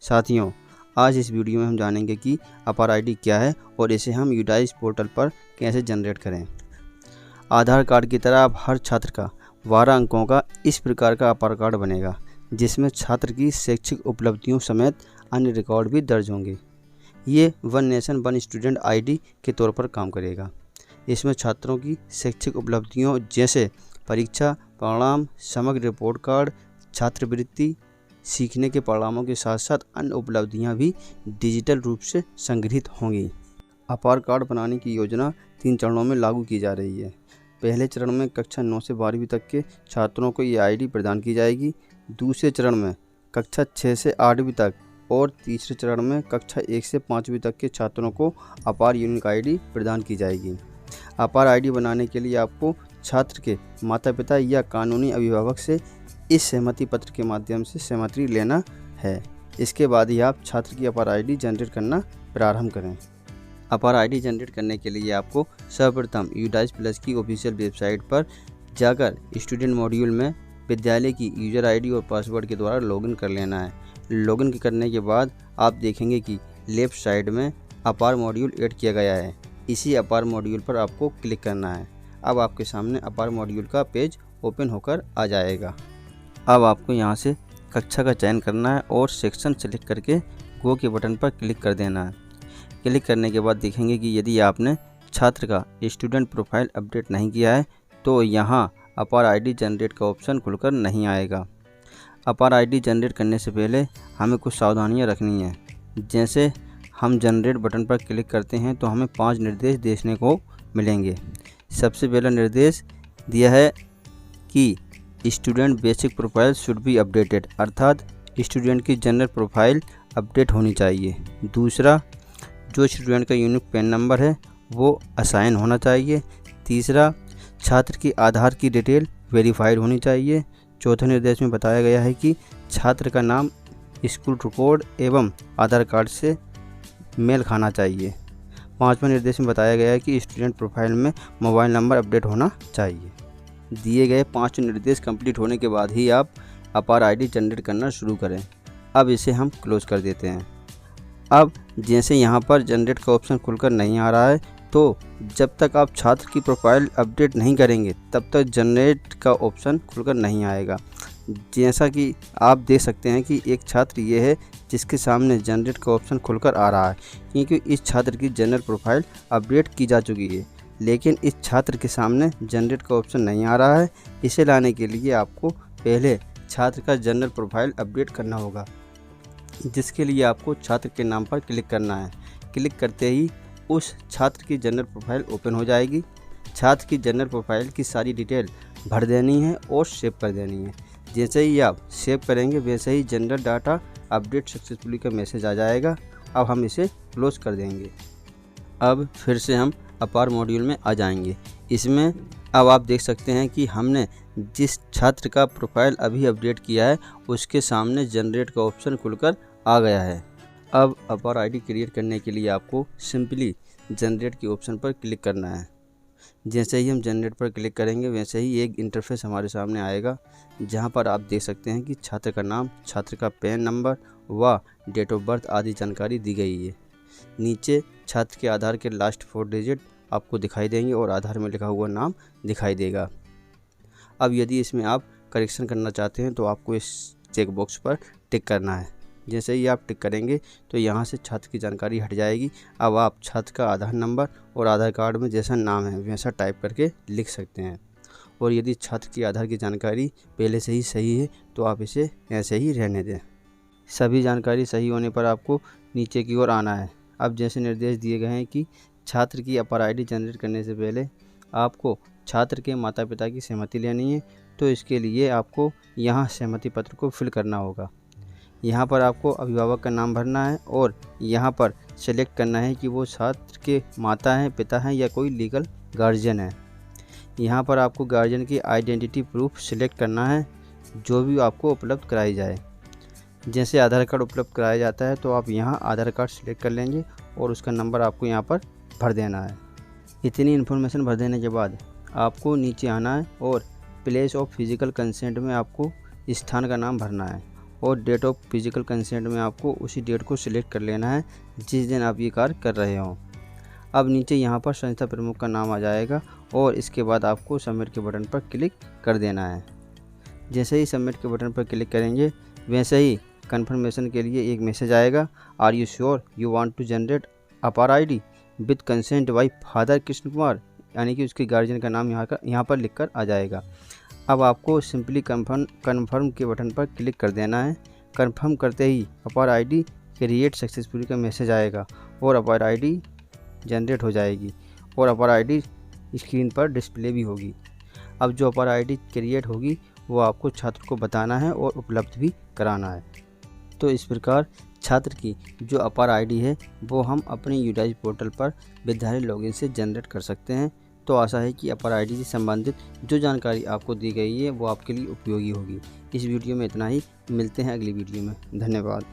साथियों, आज इस वीडियो में हम जानेंगे कि अपार आईडी क्या है और इसे हम यूडाइस पोर्टल पर कैसे जनरेट करें। आधार कार्ड की तरह अब हर छात्र का 12 अंकों का इस प्रकार का अपार कार्ड बनेगा, जिसमें छात्र की शैक्षिक उपलब्धियों समेत अन्य रिकॉर्ड भी दर्ज होंगे। ये one nation one student ID के तौर पर काम करेगा। इसमें छात्रों की शैक्षिक उपलब्धियों जैसे परीक्षा परिणाम, समग्र रिपोर्ट कार्ड, छात्रवृत्ति, सीखने के परिणामों के साथ साथ अन्य उपलब्धियां भी डिजिटल रूप से संग्रहित होंगी। अपार कार्ड बनाने की योजना 3 चरणों में लागू की जा रही है। पहले चरण में कक्षा 9 से 12वीं तक के छात्रों को ये आईडी प्रदान की जाएगी। दूसरे चरण में कक्षा 6 से 8वीं तक और तीसरे चरण में कक्षा 1 से 5वीं तक के छात्रों को अपार यूनिक आईडी प्रदान की जाएगी। अपार आईडी बनाने के लिए आपको छात्र के माता पिता या कानूनी अभिभावक से इस सहमति पत्र के माध्यम से सहमति लेना है। इसके बाद ही आप छात्र की अपार आईडी जनरेट करना प्रारंभ करें। अपार आईडी जनरेट करने के लिए आपको सर्वप्रथम यूडाइस प्लस की ऑफिशियल वेबसाइट पर जाकर स्टूडेंट मॉड्यूल में विद्यालय की यूजर आईडी और पासवर्ड के द्वारा लॉगिन कर लेना है। लॉगिन करने के बाद आप देखेंगे कि लेफ्ट साइड में अपार मॉड्यूल ऐड किया गया है। इसी अपार मॉड्यूल पर आपको क्लिक करना है। अब आपके सामने अपार मॉड्यूल का पेज ओपन होकर आ जाएगा। अब आपको यहां से कक्षा का चयन करना है और सेक्शन सेलेक्ट करके गो के बटन पर क्लिक कर देना है। क्लिक करने के बाद देखेंगे कि यदि आपने छात्र का स्टूडेंट प्रोफाइल अपडेट नहीं किया है तो यहां अपार आईडी जनरेट का ऑप्शन खुलकर नहीं आएगा। अपार आईडी जनरेट करने से पहले हमें कुछ सावधानियां रखनी है। जैसे हम जनरेट बटन पर क्लिक करते हैं तो हमें 5 निर्देश देखने को मिलेंगे। सबसे पहला निर्देश दिया है कि student basic profile should be updated, अर्थात स्टूडेंट की जनरल प्रोफाइल अपडेट होनी चाहिए। दूसरा, जो स्टूडेंट का यूनिक पैन नंबर है वो असाइन होना चाहिए। तीसरा, छात्र की आधार की डिटेल वेरीफाइड होनी चाहिए। चौथे निर्देश में बताया गया है कि छात्र का नाम स्कूल रिकॉर्ड एवं आधार कार्ड से मेल खाना चाहिए। 5वें निर्देश में बताया गया है कि स्टूडेंट प्रोफाइल में मोबाइल नंबर अपडेट होना चाहिए। दिए गए 5 निर्देश कंप्लीट होने के बाद ही आप अपार आईडी जनरेट करना शुरू करें। अब इसे हम क्लोज कर देते हैं। अब जैसे यहाँ पर जनरेट का ऑप्शन खुलकर नहीं आ रहा है तो जब तक आप छात्र की प्रोफाइल अपडेट नहीं करेंगे तब तक जनरेट का ऑप्शन खुलकर नहीं आएगा। जैसा कि आप देख सकते हैं कि एक छात्र ये है जिसके सामने जनरेट का ऑप्शन खुलकर आ रहा है, क्योंकि इस छात्र की जनरल प्रोफाइल अपडेट की जा चुकी है। लेकिन इस छात्र के सामने जनरेट का ऑप्शन नहीं आ रहा है। इसे लाने के लिए आपको पहले छात्र का जनरल प्रोफाइल अपडेट करना होगा, जिसके लिए आपको छात्र के नाम पर क्लिक करना है। क्लिक करते ही उस छात्र की जनरल प्रोफाइल ओपन हो जाएगी। छात्र की जनरल प्रोफाइल की सारी डिटेल भर देनी है और सेव कर देनी है। जैसे ही आप सेव करेंगे वैसे ही जनरल डाटा अपडेट सक्सेसफुली का मैसेज आ जाएगा। अब हम इसे क्लोज कर देंगे। अब फिर से हम अपार मॉड्यूल में आ जाएंगे। इसमें अब आप देख सकते हैं कि हमने जिस छात्र का प्रोफाइल अभी अपडेट किया है उसके सामने जनरेट का ऑप्शन खुलकर आ गया है। अब अपार आईडी क्रिएट करने के लिए आपको सिंपली जनरेट के ऑप्शन पर क्लिक करना है। जैसे ही हम जनरेट पर क्लिक करेंगे वैसे ही एक इंटरफेस हमारे सामने आएगा, जहां पर आप देख सकते हैं कि छात्र का नाम, छात्र का पैन नंबर व डेट ऑफ बर्थ आदि जानकारी दी गई है। नीचे छात्र के आधार के लास्ट 4 डिजिट आपको दिखाई देंगे और आधार में लिखा हुआ नाम दिखाई देगा। अब यदि इसमें आप करेक्शन करना चाहते हैं तो आपको इस चेक बॉक्स पर टिक करना है। जैसे ही आप टिक करेंगे तो यहाँ से छात्र की जानकारी हट जाएगी। अब आप छात्र का आधार नंबर और आधार कार्ड में जैसा नाम है वैसा टाइप करके लिख सकते हैं। और यदि छात्र की आधार की जानकारी पहले से ही सही है तो आप इसे ऐसे ही रहने दें। सभी जानकारी सही होने पर आपको नीचे की ओर आना है। अब जैसे निर्देश दिए गए हैं कि छात्र की अपार आईडी जनरेट करने से पहले आपको छात्र के माता पिता की सहमति लेनी है, तो इसके लिए आपको यहाँ सहमति पत्र को फिल करना होगा। यहाँ पर आपको अभिभावक का नाम भरना है और यहाँ पर सेलेक्ट करना है कि वो छात्र के माता हैं, पिता हैं या कोई लीगल गार्जियन है। यहाँ पर आपको गार्जियन की आइडेंटिटी प्रूफ सिलेक्ट करना है, जो भी आपको उपलब्ध कराई जाए। जैसे आधार कार्ड उपलब्ध कराया जाता है तो आप यहाँ आधार कार्ड सिलेक्ट कर लेंगे और उसका नंबर आपको यहाँ पर भर देना है। इतनी इन्फॉर्मेशन भर देने के बाद आपको नीचे आना है और प्लेस ऑफ फिजिकल कंसेंट में आपको स्थान का नाम भरना है और डेट ऑफ फिजिकल कंसेंट में आपको उसी डेट को सिलेक्ट कर लेना है जिस दिन आप ये कार्य कर रहे हों। अब नीचे यहाँ पर संस्था प्रमुख का नाम आ जाएगा और इसके बाद आपको सबमिट के बटन पर क्लिक कर देना है। जैसे ही सबमिट के बटन पर क्लिक करेंगे वैसे ही कंफर्मेशन के लिए एक मैसेज आएगा, are you sure you want to generate APAAR ID with consent by father Krishna Kumar, यानी कि उसके गार्जियन का नाम यहाँ पर लिखकर आ जाएगा। अब आपको सिंपली कन्फर्म के बटन पर क्लिक कर देना है। कन्फर्म करते ही अपार आईडी क्रिएट सक्सेसफुली का मैसेज आएगा और अपार आईडी जनरेट हो जाएगी और अपार आईडी स्क्रीन पर डिस्प्ले भी होगी। अब जो अपार आईडी क्रिएट होगी वो आपको छात्र को बताना है और उपलब्ध भी कराना है। तो इस प्रकार छात्र की जो अपार आईडी है वो हम अपने यूडाइज पोर्टल पर विद्यालय लॉगिन से जनरेट कर सकते हैं। तो आशा है कि अपार आईडी से संबंधित जो जानकारी आपको दी गई है वो आपके लिए उपयोगी होगी। इस वीडियो में इतना ही, मिलते हैं अगली वीडियो में। धन्यवाद।